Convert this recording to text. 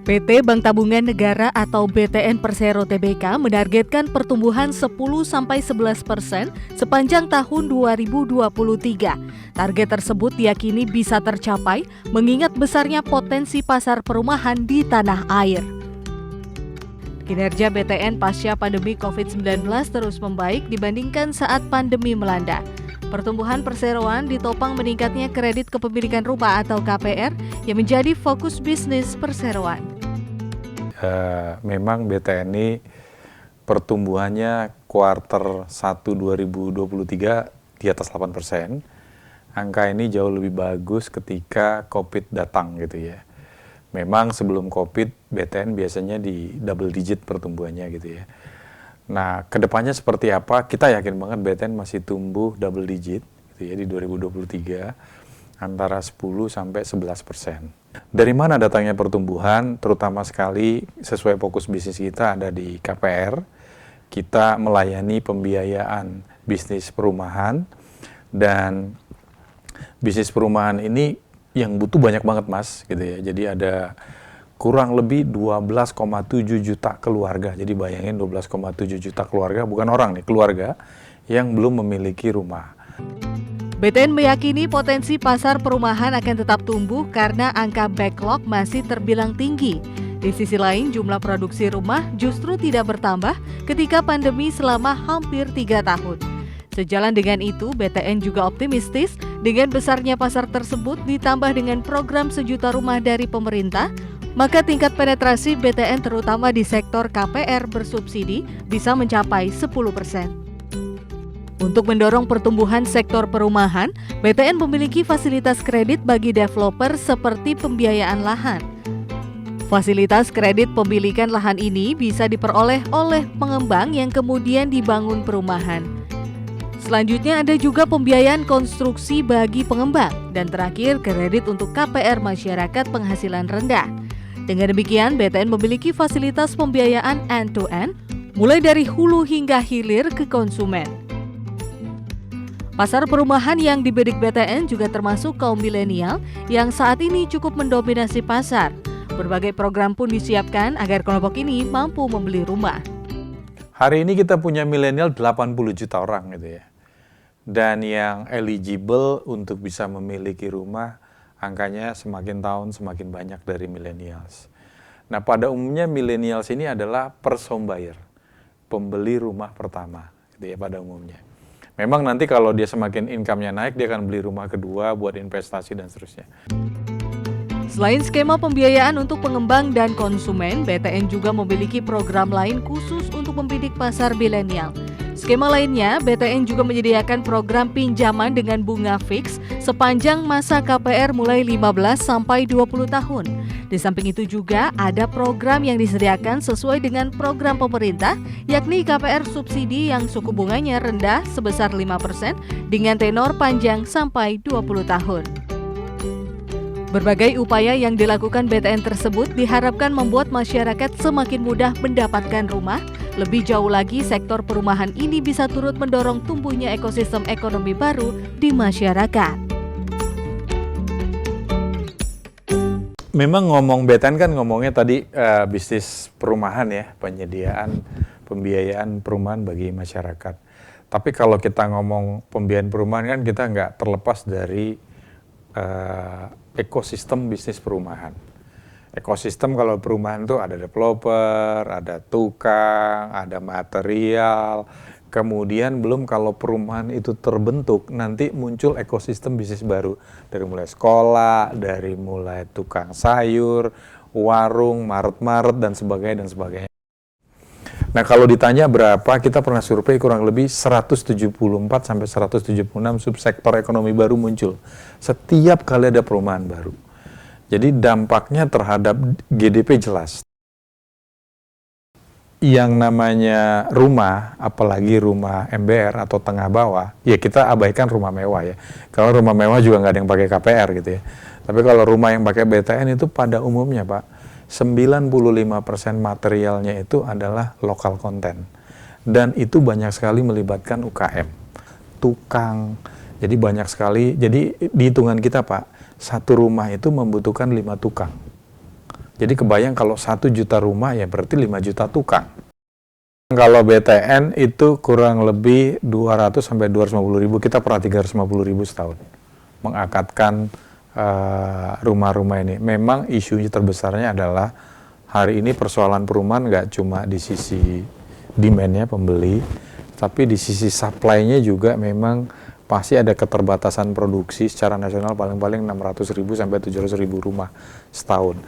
PT Bank Tabungan Negara atau BTN Persero Tbk menargetkan pertumbuhan 10-11% sepanjang tahun 2023. Target tersebut diyakini bisa tercapai mengingat besarnya potensi pasar perumahan di tanah air. Kinerja BTN pasca pandemi COVID-19 terus membaik dibandingkan saat pandemi melanda. Pertumbuhan perseroan ditopang meningkatnya kredit kepemilikan rumah atau KPR yang menjadi fokus bisnis perseroan. Memang BTN ini pertumbuhannya kuartal 1 2023 di atas 8%. Angka ini jauh lebih bagus ketika COVID datang gitu ya. Memang sebelum COVID BTN biasanya di double digit pertumbuhannya gitu ya. Nah, kedepannya seperti apa? Kita yakin banget BTN masih tumbuh double digit gitu ya di 2023 antara 10 sampai 11%. Dari mana datangnya pertumbuhan? Terutama sekali sesuai fokus bisnis kita ada di KPR. Kita melayani pembiayaan bisnis perumahan dan bisnis perumahan ini yang butuh banyak banget Mas gitu ya. Jadi ada kurang lebih 12,7 juta keluarga. Jadi bayangin 12,7 juta keluarga, bukan orang nih, keluarga yang belum memiliki rumah. BTN meyakini potensi pasar perumahan akan tetap tumbuh karena angka backlog masih terbilang tinggi. Di sisi lain, jumlah produksi rumah justru tidak bertambah ketika pandemi selama hampir 3 tahun. Sejalan dengan itu, BTN juga optimistis dengan besarnya pasar tersebut ditambah dengan program 1 juta rumah dari pemerintah, maka tingkat penetrasi BTN terutama di sektor KPR bersubsidi bisa mencapai 10%. Untuk mendorong pertumbuhan sektor perumahan, BTN memiliki fasilitas kredit bagi developer seperti pembiayaan lahan. Fasilitas kredit pemilikan lahan ini bisa diperoleh oleh pengembang yang kemudian dibangun perumahan. Selanjutnya ada juga pembiayaan konstruksi bagi pengembang dan terakhir kredit untuk KPR masyarakat penghasilan rendah. Dengan demikian, BTN memiliki fasilitas pembiayaan end-to-end mulai dari hulu hingga hilir ke konsumen. Pasar perumahan yang dibidik BTN juga termasuk kaum milenial yang saat ini cukup mendominasi pasar. Berbagai program pun disiapkan agar kelompok ini mampu membeli rumah. Hari ini kita punya milenial 80 juta orang gitu ya. Dan yang eligible untuk bisa memiliki rumah, angkanya semakin tahun semakin banyak dari millennials. Nah, pada umumnya millennials ini adalah first home buyer, pembeli rumah pertama gitu ya pada umumnya. Memang nanti kalau dia semakin income-nya naik, dia akan beli rumah kedua buat investasi dan seterusnya. Selain skema pembiayaan untuk pengembang dan konsumen, BTN juga memiliki program lain khusus untuk membidik pasar milenial. Skema lainnya, BTN juga menyediakan program pinjaman dengan bunga fix sepanjang masa KPR mulai 15 sampai 20 tahun. Di samping itu juga ada program yang disediakan sesuai dengan program pemerintah, yakni KPR subsidi yang suku bunganya rendah sebesar 5% dengan tenor panjang sampai 20 tahun. Berbagai upaya yang dilakukan BTN tersebut diharapkan membuat masyarakat semakin mudah mendapatkan rumah. Lebih jauh lagi, sektor perumahan ini bisa turut mendorong tumbuhnya ekosistem ekonomi baru di masyarakat. Memang ngomong BTN kan ngomongnya tadi bisnis perumahan ya, penyediaan pembiayaan perumahan bagi masyarakat. Tapi kalau kita ngomong pembiayaan perumahan kan kita nggak terlepas dari ekosistem bisnis perumahan. Ekosistem kalau perumahan itu ada developer, ada tukang, ada material, kemudian belum kalau perumahan itu terbentuk, nanti muncul ekosistem bisnis baru. Dari mulai sekolah, dari mulai tukang sayur, warung, maret-maret, dan sebagainya, dan sebagainya. Nah kalau ditanya berapa, kita pernah survei kurang lebih 174-176 subsektor ekonomi baru muncul. Setiap kali ada perumahan baru. Jadi dampaknya terhadap GDP jelas. Yang namanya rumah, apalagi rumah MBR atau tengah bawah, ya kita abaikan rumah mewah ya. Kalau rumah mewah juga nggak ada yang pakai KPR gitu ya. Tapi kalau rumah yang pakai BTN itu pada umumnya Pak, 95% materialnya itu adalah lokal konten. Dan itu banyak sekali melibatkan UKM, tukang. Jadi banyak sekali, jadi di hitungan kita Pak, satu rumah itu membutuhkan 5 tukang. Jadi kebayang kalau 1 juta rumah ya berarti 5 juta tukang. Kalau BTN itu kurang lebih 200 sampai 250 ribu, kita pernah 350 ribu setahun mengakatkan rumah-rumah ini. Memang isunya terbesarnya adalah hari ini persoalan perumahan nggak cuma di sisi demand-nya pembeli, tapi di sisi supply-nya juga memang pasti ada keterbatasan produksi secara nasional paling-paling 600 ribu sampai 700 ribu rumah setahun.